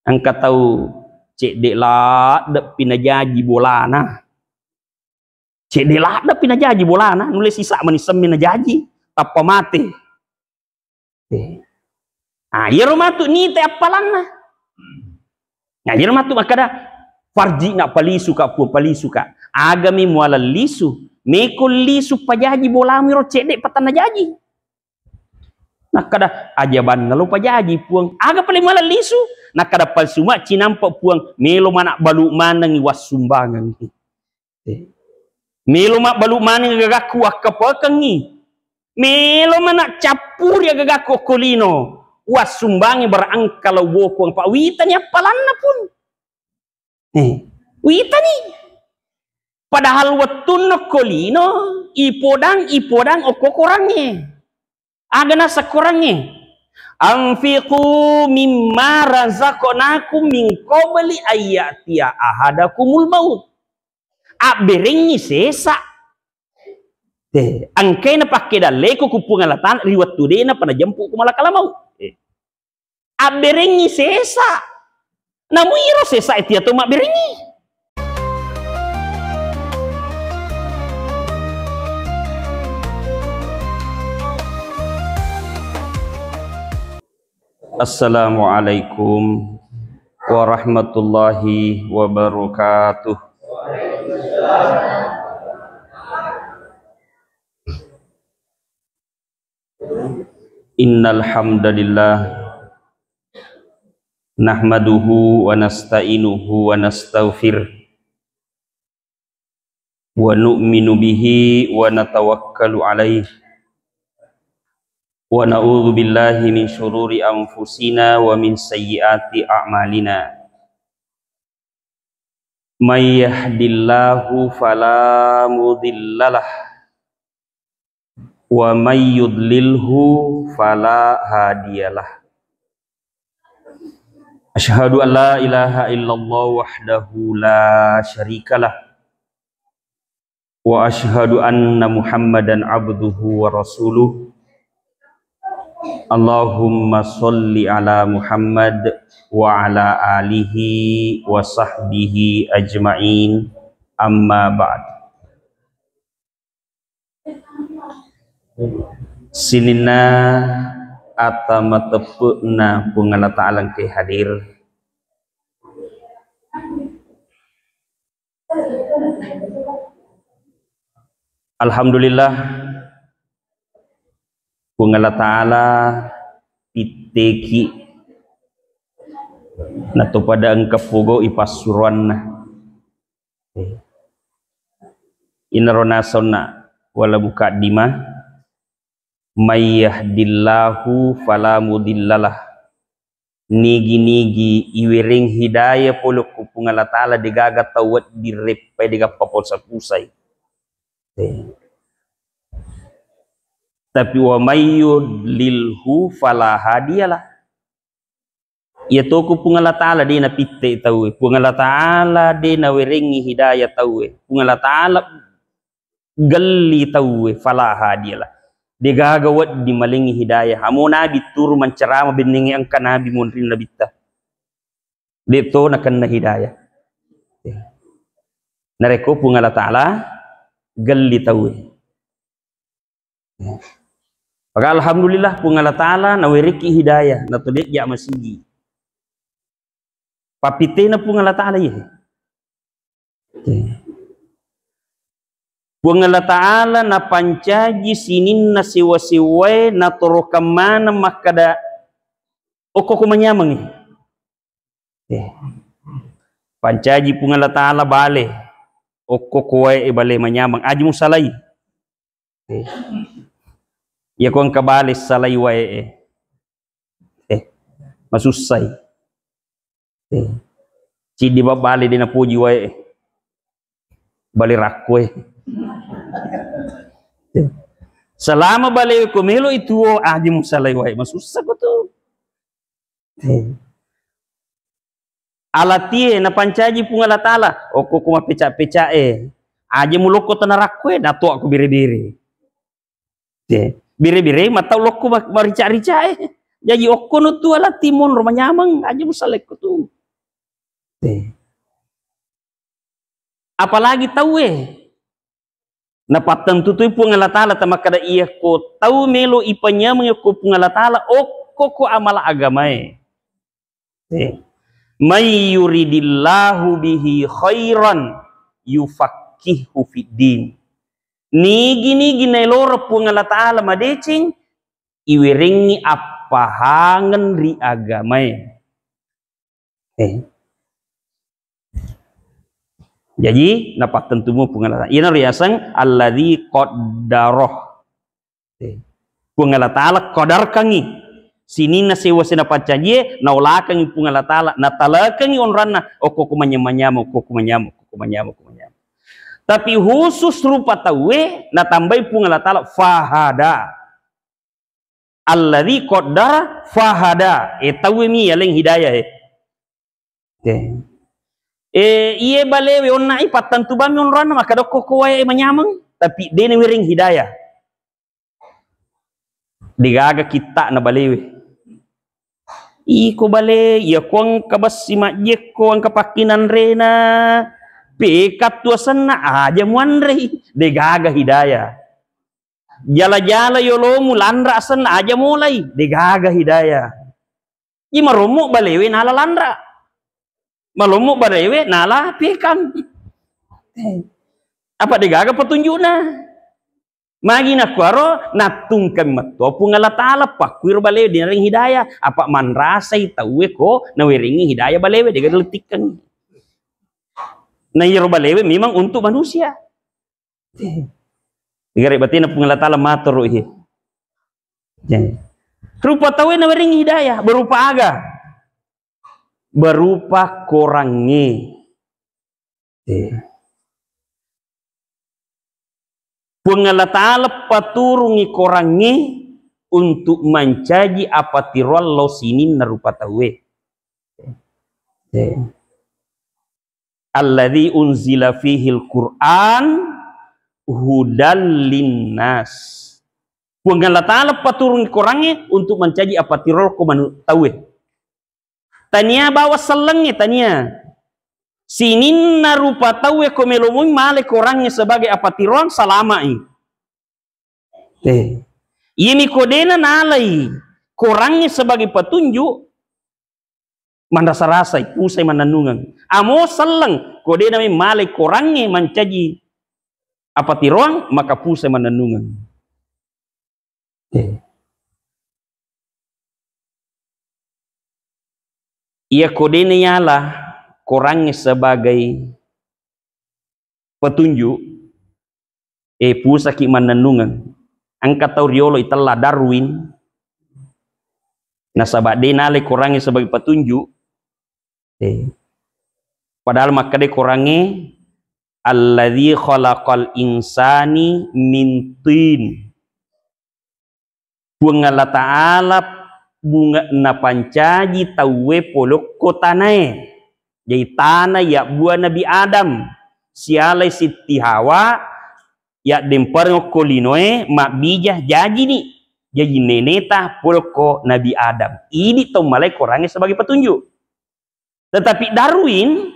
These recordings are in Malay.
Angkat tahu cek dek lah dek pinajaji bola nah. Cek dek lah dek pinajaji bola nah. Nulis sisa manisem pinajaji tanpa mati. Ah, ya rumah tu ni teh apalan nah. Nah, ya rumah tu makada farji nak pali suka pu pali suka. Agami mualal lisu, mekul lisu pajaji bola miro cek dek patan najaji. Nak kada ajaban lalu pajaji puang aga paling malah lisu nak kada palsuma cinampak puang melo mana balu manang was sumbangan melo mak balu manang gagaku akapakangi melo mana capur ya gagaku kolino was sumbangi berangkal wokong pak witanya palanna pun witani padahal wetun kolino ipodang okokorangnya agana sakurangnya anfiqu mimma razaqnakum min qabli ayatiya ahadakumul maut aberengi sesa angkena pakai dale ko kupungalatan riwat tudena pada jempu kumalakala mau aberengi sesa namu iro sesa etia to mak berengi. Assalamualaikum warahmatullahi wabarakatuh. Innal hamdalillah nahmaduhu wa nasta'inuhu wa nastaghfir wa nu'minu bihi wa natawakkalu alaihi wa na'udzu billahi min syururi anfusina wa min sayyiati a'malina may yahdillahu fala mudhillalah wa may yudlilhu fala hadiyalah. Asyhadu an la ilaha illallah wahdahu la syarikalah wa asyhadu anna Muhammadan abduhu wa rasuluh. Allahumma sholli ala Muhammad wa ala alihi wa sahbihi ajma'in, amma ba'd. Sinina atama tepukna pungala ta'alang ke hadir alhamdulillah pungala ta'ala piteki na to pada angka pugo ipasuruan na inarona sonna wala buka dima may yahdillahu fala mudhillalah nigi iwering hidayah polo ku pungala ta'ala digaga tawat direp pay diga papol sa pusay tapi wa may yudlilhu fala hadiyalah ya toku pungala ta'ala di na pitte tawe pungala ta'ala di na weringi hidayah tawe pungala ta'ala galli tawe fala hadiyalah digagawat di malingi hidayah amo nabi turu mencerama beningi angka nabi munrin nabita dito nakan na hidayah nareko pungala ta'ala galli tawe maka alhamdulillah pungala ta'ala nawiriki hidayah na tulik ya masigi papite na pungala ta'ala ye pungala ta'ala na pancaji sinin na siwa-siway na turukamana makada oko kumanyamang pancaji pungala ta'ala bale oko kuway bale manyamang aji mo salay ya kung kabalis salay way masusay si di ba bali din na puji way balirakwe selama bali kumelo itu aji mo salay way masusay ko to alati na pancaji pungala ta'ala oko kumapeca-peca aji mo loko tanarakwe nato ako biri-biri bire-bire matau loko marica-rica jadi okko no tu ala timon rumah nyamang aja musalek ko tu Apalagi tahu napatan tutui pungala taala tamakada iya ko tahu melo ipanya mengko pungala taala ko amala agamae. May yuridillahu bihi khairan yufaqihu fiddin. Nigi nailoro pungala taala madecing iwiringi apahangan ri agamae. Jadi dapat tentumu pungala taala. Ina riasang alladzi qaddaroh. Pungala taala qadar kangi. Sini na sewa sina pacaje na ulakangi pungala taala na talakangi onranna ko kumanyamanyamo. Tapi khusus rupa tawe na tambai pungala taala fahada. Alladzi qaddara fahada. Tawe mi yaling hidayah iye balewe onna ipatan tubami onrana maka doko kowe manyamang tapi dene wiring hidayah digaga kita na balewe iko bale ya kuang kabas si majek kuang kapakinan rena pekat tuasanna aja muanre digaga hidayah jala-jala yolo mulandra asanna aja mulai digaga hidayah i maromo balewe nala landra malumu barewe nala pikan apa digaga petunjukna magi na kuaro natung kami matto pungala taala pakwir balewe dinaring hidayah apa man rasai tawe ko nawiringi hidayah balewe digaletikan na yero balewe memang untuk manusia digare batina pungala taala matur rupa tawe nawiringi hidayah berupa aga berupa korangi pungala taala paturungi korangi untuk mencaji apa tirol lo sinin narupa tawe alladzi unzila fihil Qur'an hudal linnas pungala taala paturungi korangi untuk mencaji apa tirol ko tawe tania bawa selengnya tania sinin narupa tawe komelomui male korangnya sebagai apatiron salama ini kodena nalai korangnya sebagai petunjuk mandasa rasai pusai mananungan amo seleng kodena male korangnya mencaji apatiron maka pusai mananungan ia kodenya nyala korangnya sebagai petunjuk pusaki mananungan angkat tau riolo italla Darwin nasabak denale korangnya sebagai petunjuk padahal maka de korangnya alladzi khalaqal insani min tin pungala ta'ala bunga na pancaji tawe polok kotanae jadi tanah ya buah Nabi Adam sialai Siti Hawa ya dempar kolinoe mak bijah jadi nih jadi neneta polko Nabi Adam ini tau malai korangnya sebagai petunjuk tetapi Darwin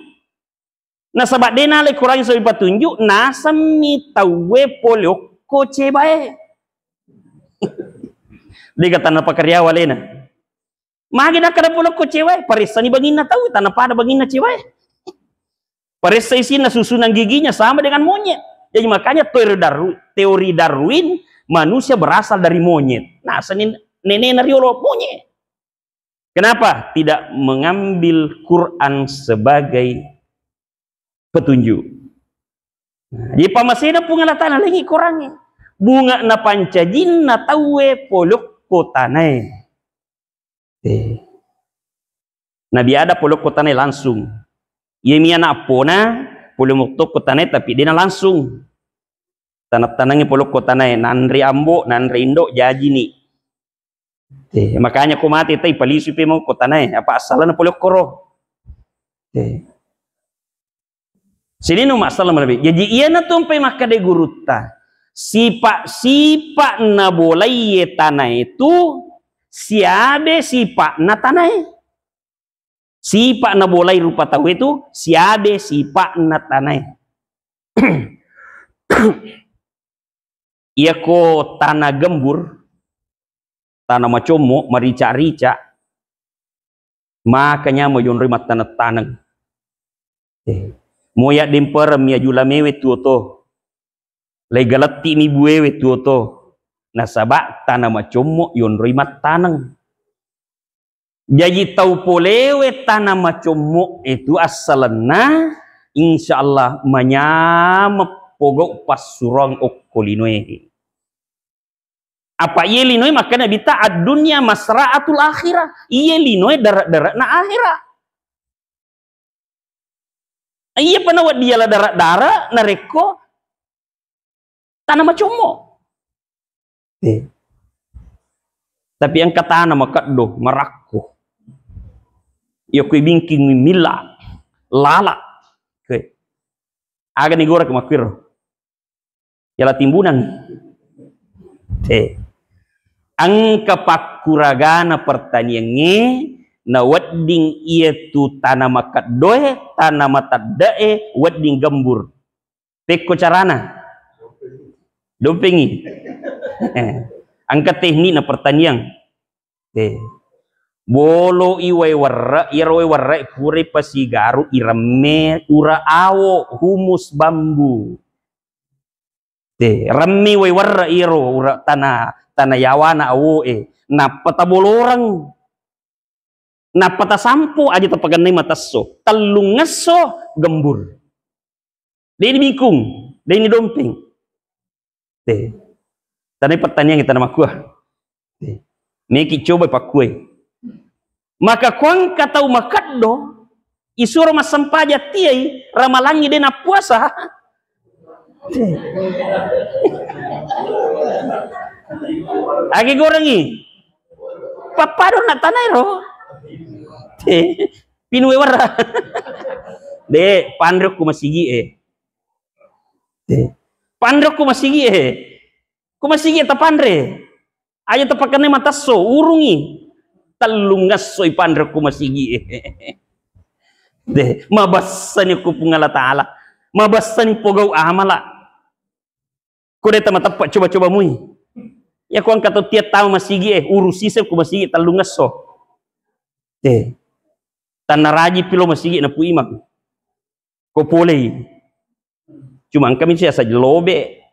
nasabak denale korangnya sebagai petunjuk nasami tawe polok ko cebae dia kata napa karyawan lena magi nak kada pula ko cewek parisa ni bagina tahu tanah pada bagina cewek parisa isina susunan giginya sama dengan monyet jadi makanya teori Darwin manusia berasal dari monyet nah senin nenek nariolo monyet kenapa tidak mengambil Quran sebagai petunjuk jadi pamasena pungalatan lagi kurangnya bunga na pancajin na tawe polok kotanai Nabi ada polok kotanai langsung yemi anak pona polok muktok kotanai tapi dia langsung tanah-tanahnya polok kotanai nanri ambo nanri indo jaji nih makanya ko mati tai palisi pe mau kotanai apa asalnya polok koro sini no masalah lebih jadi iya na tumpai makade guruta sifat na boleh tanah itu siabe sifat na tanah Sifat na bolai rupa tahu itu siade sifat na tanai. Ia ko tanah gembur, tanah macomo, marica-rica, makanya mo yon rimat tanah tanang. Moya demperem ya jula mewe tuoto, legalati mi buewe tuoto, nasabak tanah macomo yon rimat tanang. Jadi tahu polewe tanah macomo itu asalna insyaallah manyam pogok pas surang okkolinoe. Apa iya linoe makanya bita ad dunya masra'atul akhirah. Iya linoe darat-darat na akhirah. Iya panawat dia lah darat-darat na reko tanah macomo. Tapi yang kata nama kaddo marakko. Ya kui bingking mila lala ke aga ni gora kemakir yala timbunan ang kapakuragana pertaniannya na wadding itu tanah makat doe tanah matadae wadding gambur teko carana dompengi angka teknik na pertanian bolo iwai warra iroi warra pure pasigaru irame ura awo humus bambu rami wai warra iro ura tanah yawana awo na pata bolorang na pata sampo aja tapaganay mataso talungaso gembur dini bingkung dini dompeng tanah pertanian kita nama kuah neki coba pakue. Maka kuang katau makaddo isuro masampaja tiai ramalangi dena puasa. Agi gorangi. Papado na tanay ro. Pinuwe wara. De pandrok ko masigi Pandrok ko masigi Kumasigi ta pandre. Ayo tapakanay mataso urungi. Talungas soy pandra ko masigi mabasa niyo ko pungala taala mabasa niyo pogaw amala kudeta matapat coba-coba mui ya ko ang kato tiat tao masigi urusisem ko masigi talungas so tanaraji pilo masigi na puimag ko pole cuma ang kami siya sa lobe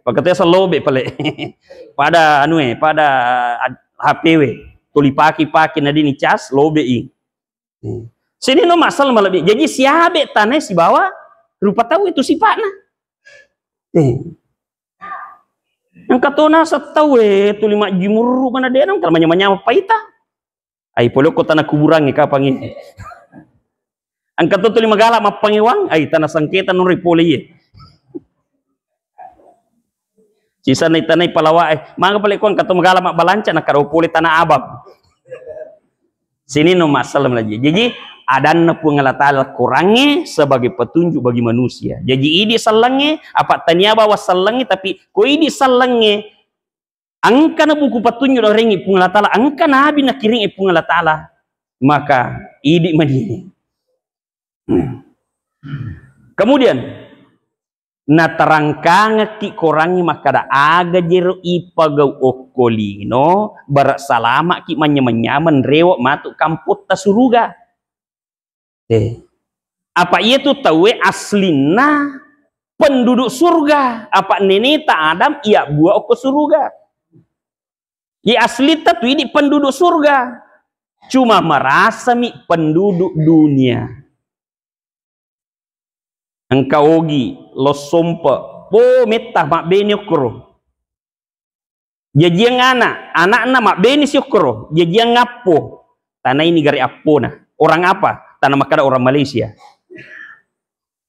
pagkataya sa lobe pale pada pada HPW tuli paki na din icas lobe sini no masal malabi jadi siabe tanah si bawa rupa tahu itu sifatnya yang katona sa tahu tuli mak jimuru mana dia nang kalmanya manyama paita ay polo ko tanah kuburang kapang ini ang kato tuli magala mapangiwang ay tanah sangketa no ripoli sisa na itanay palawa mga palikuan kato magala makbalanca na karopuli tanah abab sini no masalah lagi jadi ada na pengalatala kurangnya sebagai petunjuk bagi manusia jadi ini salangnya apa tanya bawa salangnya tapi ko ini salangnya angka na buku petunjuk orang pengalatala angka nabi na kiring pengalatala maka ini madini kemudian na tarangkanga ki korangi makada aga jero ipagaw okkolino barak salama ki manyaman rewok matuk kamput ta suruga apa itu tahu aslina penduduk surga apa neneta Adam ia buah ke surga ya asli tu ini penduduk surga cuma merasa mi penduduk dunia engkau ogi lo sompa po metah mak beni okro jadi yang anak mak beni si okro jadi yang ngapo tanah ini gari apo na orang apa tanah makada orang Malaysia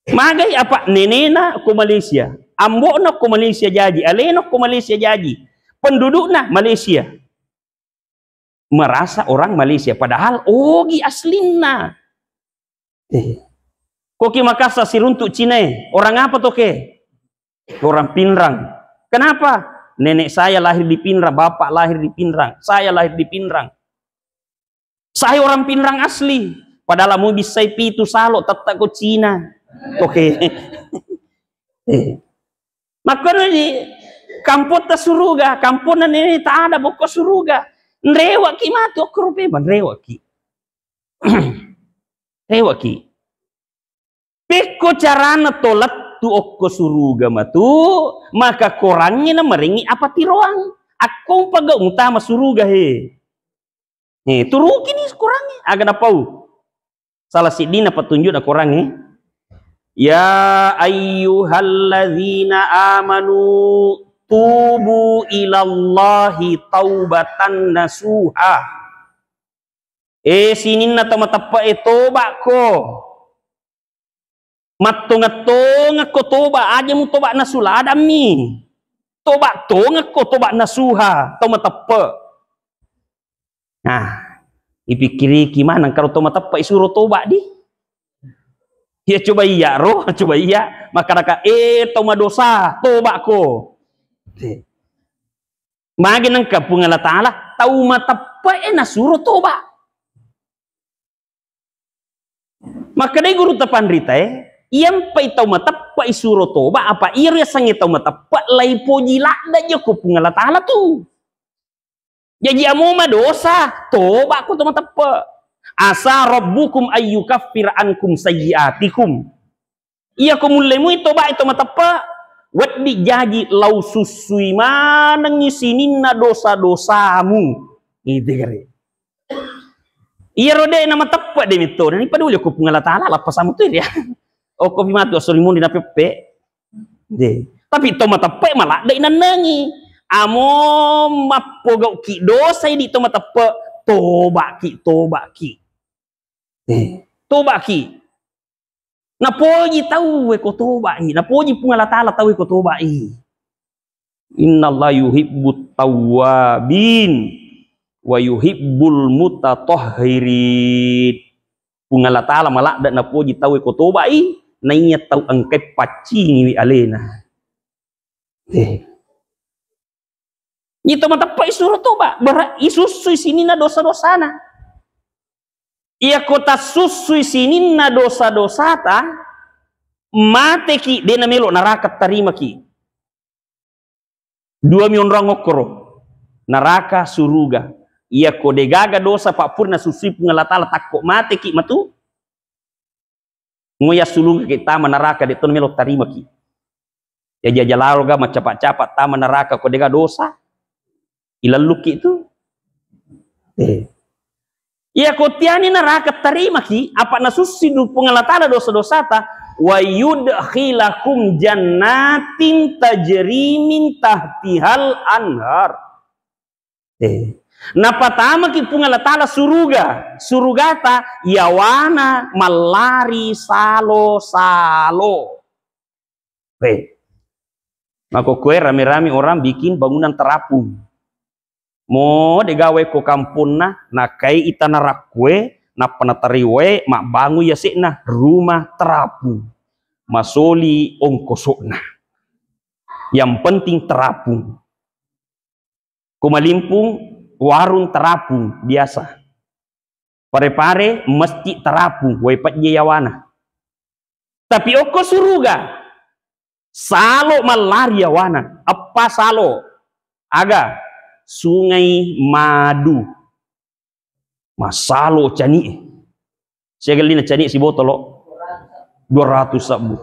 magai apa nenena ko Malaysia ambo na ko Malaysia jadi aleno ko Malaysia jadi penduduk na Malaysia merasa orang Malaysia padahal ogi aslina Koki Makassar siruntuk Cina orang apa toh ke orang Pinrang kenapa nenek saya lahir di Pinrang bapak lahir di Pinrang saya lahir di Pinrang saya orang Pinrang asli Padahal mau bisa pitu salo tetap ko Cina. Oke. Maka ni kampung ta suruga, kampung ini tak ada boko suruga. Nrewa ki mati okrope man rewa ki. Rewa ki. Peko carana tolat tu okko suruga matu, maka korangnya na meringi apa tiroang. Aku paga utama suruga he. Turuki ni korangnya agak napau. Salah sidina petunjuk na korangnya. Ya ayyuhalladzina amanu tubu ilallahi taubatan nasuha. Sinin na tamatapa toba ko. Matong-tong ko toba aja mo toba nasuladam ni. Toba tong ko toba nasuha tamatapa. Nah, ipikiri gimana kalau tamatapa isuruh toba di? Ya coba iya roh, coba iya. Maka toma dosa, toba ko. Magi nang kapungan Allah Ta'ala, tau matapa nasuruh toba. Maka dai guru tapan rita iyang pai tau matapa isuruh toba, apa iri sangi tau matapa, lai poji lakda jo kapungan Allah Ta'ala tu. Jadi amoma dosa, toba ko tau matapa. Asa rabbukum ayyukaffir ankum sayyiatikum. Iya ko mulemu ito ba ito matapa? Waddi jaji lau susui manang isinin na dosa-dosamu. Itu kare. Iya rode na matapa de mito. Nani paduli ko pungala ta'ala lapas amu tu ya. O ko pimatu asolimun dina pepe. De. Tapi ito matapa malah da inanangi. Amo mapogau ki dosa di ito matapa. Toba ki. Toba ki. Napoji tahu ko toba i. Napoji pungala ta'ala tahu ko toba i. Innallaha yuhibbut tawwabin wa yuhibbul mutatahhirin. Pungala ta'ala malak dan napoji tahu ko toba i. Nainya tahu angkai paci ni alena. Itu matapa isuruh toba. Isusu sini na dosa-dosana. Ia kota susui sini na dosa-dosa ta mate ki de na melo neraka tarima ki. 2 million orang okoro neraka suruga. Ia kode gaga dosa pak purna susui pengalatala takko mate ki matu. Ngoya sulunga kita neraka de ton melo tarima ki. Ya jajalaroga macapat-capat tama neraka kode gaga dosa. Ilaluk itu. Ya kotiani neraka terima ki apa nasusidu pengalatala dosa-dosa ta wa yudkhilakum jannatin tajri min tahtihal anhar. Napa tama ki pengalatala surugata yawana malari salo. Maka kue rame-rame orang bikin bangunan terapung. Mo degawe ko kampung na kai ita narakwe na panatariwe mak bangu ya na rumah terapung masoli ongkosok na yang penting terapung kumalimpung warung terapung biasa pare-pare masjid terapung wepat yawana tapi oko suruga salo malari yawana apa salo aga Sungai Madu masalo cani segalina cani si botolo 200 sabu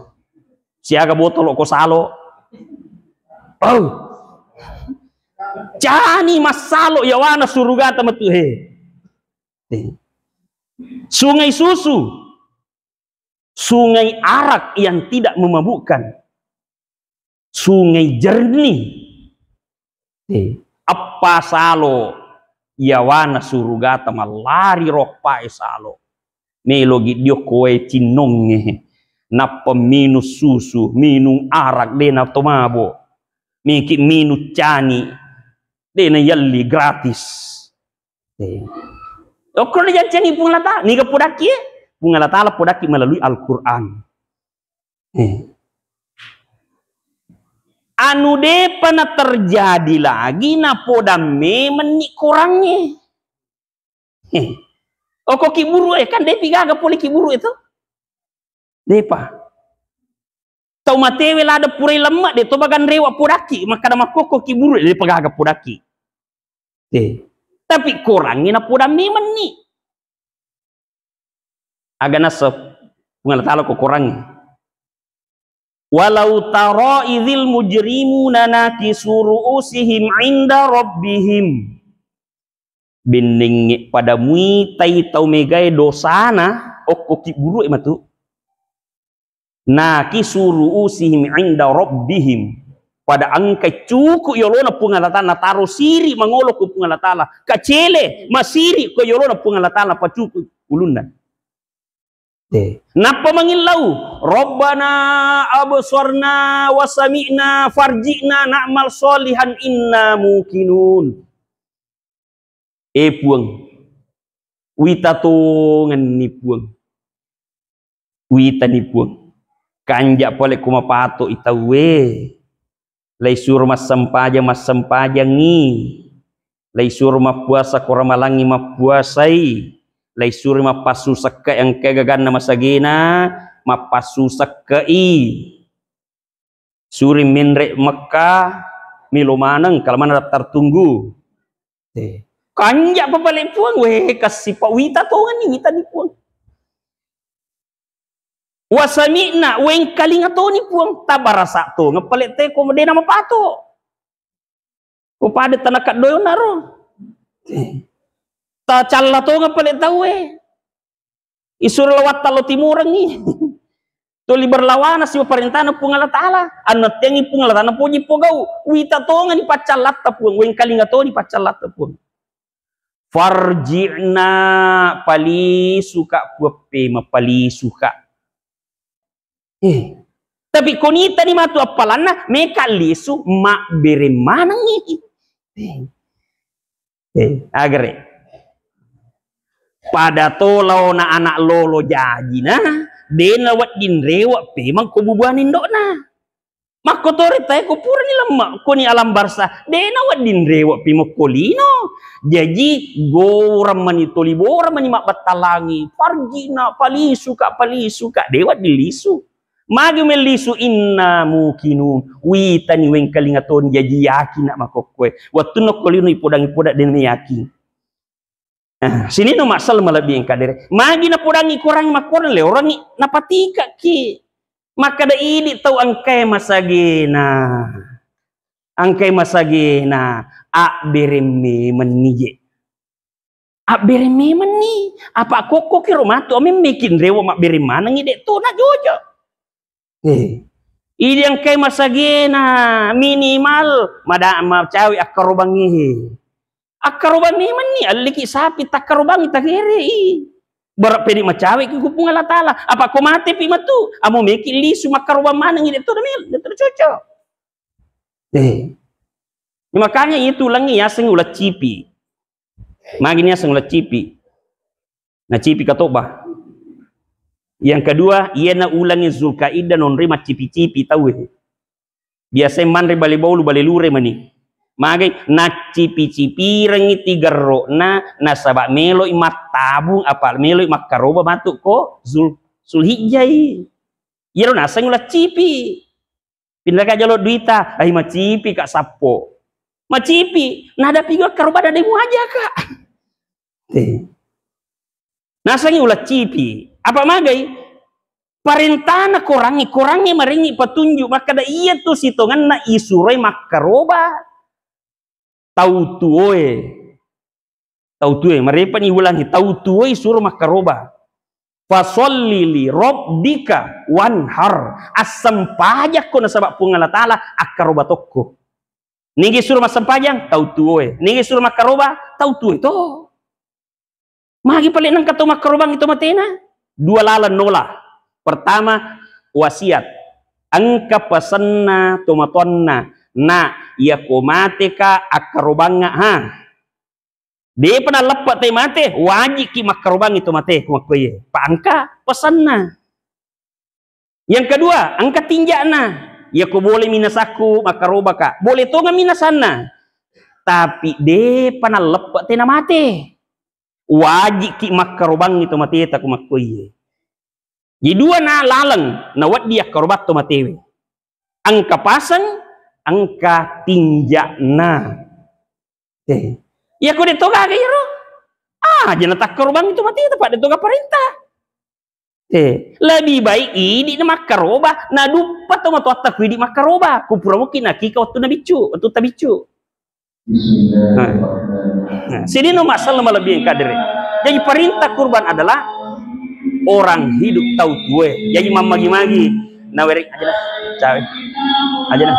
si aga botolo ko salo cani masalo yawana surugata matu sungai susu sungai arak yang tidak memabukkan sungai jernih apa salo yawana surugata malari rokpa salo melogi dio koe cinonge na peminus susu minum arak dena tomabo miki minu cani dena yalli gratis okro dia cani pungalata ni ke podaki pungalata podaki melalui Al-Qur'an anu de pernah terjadi lagi na podame menik kurangnya Oh kok kiburu kan dia pigaga poli kiburu itu. Depa. Tau matewe lah ada purai lemak dia to bagan rewa pudaki maka ada makoko kiburu dia pegaga pudaki. Tapi kurangin na pudami man ni. Aga nasab pengalatala ko kurangi. Walau tara idzil mujrimuna nakisu ru'usihim 'inda rabbihim. Binding pada mui tai tau megai dosana okko kiburu ematu. Nakisu ru'usihim 'inda rabbihim. Pada angka cukup yolona pungalatana taruh siri mangolo ko pungalatala. Kacele masiri ko yolona pungalatala pacuku ulunna. Napa mangilau? Rabbana absarna wa sami'na farji'na na'mal solihan inna mukinun. Puang. Wita tongan ni puang. Wita ni puang. Kanjak pole kumapato itawe. Laisur mas sempajang ni. Laisur mapuasa koramalangi mapuasai. Laisur mapasusak ka yang kagagan na masagina mapasusak ka suri minre Mekah milumanang kalaman daftar tunggu kanja papalik puang weh kasih pak wita tongan ni wita ni puang wasami'na weng kalinga to ni puang tabarasa to ngapalik te ko medena mapato ko pada tanakat doyon naro ta calla to nga palit tahu isur lawat talo timurang ni to berlawana si perintana pungala taala anat yang pungala tana puji pogau wita to nga ni pacalat ta puang weng kalinga to ni pacalat ta puang farji'na pali suka puape mapali suka tapi konita ni matu apalana me kalisu mak bere manang ni agre pada tolau na anak lolo jaji na dena wat din rewa pe mang kububuanin do na makotori tay ko pura ni lemak ko ni alam barsa dena wat din rewa pe mokolino jaji goram mani tolibora mani mak batalangi farjina pali suka dewat dilisu magi melisu inna mukinun witani weng kalingaton jaji yakin nak makokwe watu nokolino ipodang ipodak den yakin. Sini no masal malabi yang kader. Magi na purangi kurang makoran le orang napatika ki. Maka da ini tau angkai masagena. Angkai masagena a bereme menije. A bereme meni. Apa koko ki romato ame mekin rewo mak beremana ngide to na jojo. Ini angkai masagena minimal mada ma cawi akarobangi. Akarubang ni man ni aliki sapi takarubang itakere berak pedi macawe ki kupung ala taala apa ko mate pi matu amo meki lisu makarubang manang ide to demil de cocok makanya itu langi ya sing ulat cipi magini ya sing ulat cipi na cipi katoba yang kedua ia na ulangi Zulkaidah non rima cipi-cipi tahu biasa manre bali baulu bali lure mani magai na cipi-cipi rengi tiga ro na sabak melo imat tabung apa melo imat karoba matuk ko Zulhijjai iya ro nasa ngulah cipi pindah ka jalo duita ai macipi kak sapo macipi nada pigo karoba ada demu aja kak nasa ngulah cipi apa magai perintah kurangi maringi petunjuk maka da iya tu sitongan na isurai makaroba tahu tuoe mereka ni ulangi tahu tuoe suruh makaroba fasolli li rabbika wanhar asam pajak ko na sabak pungala taala akaroba tokko nigi suruh masam pajang tahu tuoe nigi suruh makaroba tahu tuoe to magi paling nang kato makarobang itu matena dua lalan nola pertama wasiat angka pasanna tomatonna na ia komate ka akarobanga ha dia pernah lepat te mate wajib ki makarobang itu mate kumakoye pangka pesanna yang kedua angka tinjana ya ko boleh minasaku makaroba ka boleh to nga minasana tapi dia pernah lepat te na mate wajib ki makarobang itu mati tak kumakui. Jadi dua na lalang na wat dia karobat to matewe. Angka pasang, angka tinjakna. Ya ko dito ka kayo. Jangan tak karobang itu mati tepat dito ka perintah. Lebih baik ini na makaroba na dupa to matuatak di makaroba. Kupura mo kinaki ka waktu na bicu, waktu tabicu. Sini no masalah melebihi kader. Jadi perintah kurban adalah orang hidup tahu gue. Jadi magi-magi. Nah werik aja dah. Cawe. Aja dah.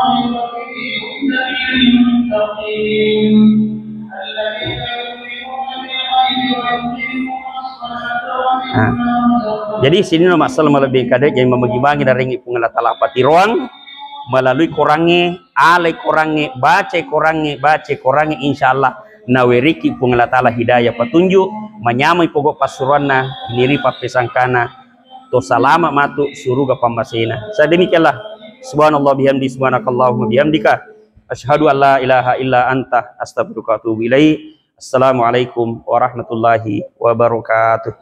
Jadi sini no masalah melebihi kader. Jadi magi-magi dari ringi pengelatala pati ruang melalui korangnya, alai korangnya, baca korangnya, insyaallah naweriki pengelatala hidayah petunjuk, menyamai pokok pasuruanna, niri papesangkana, to salama matu suruga pambasena. Sedemikianlah. Subhanallah bihamdi, subhanakallahumma bihamdika, asyhadu an la ilaha illa anta, astaghfiruka wa atubu ilaik. Assalamualaikum warahmatullahi wabarakatuh.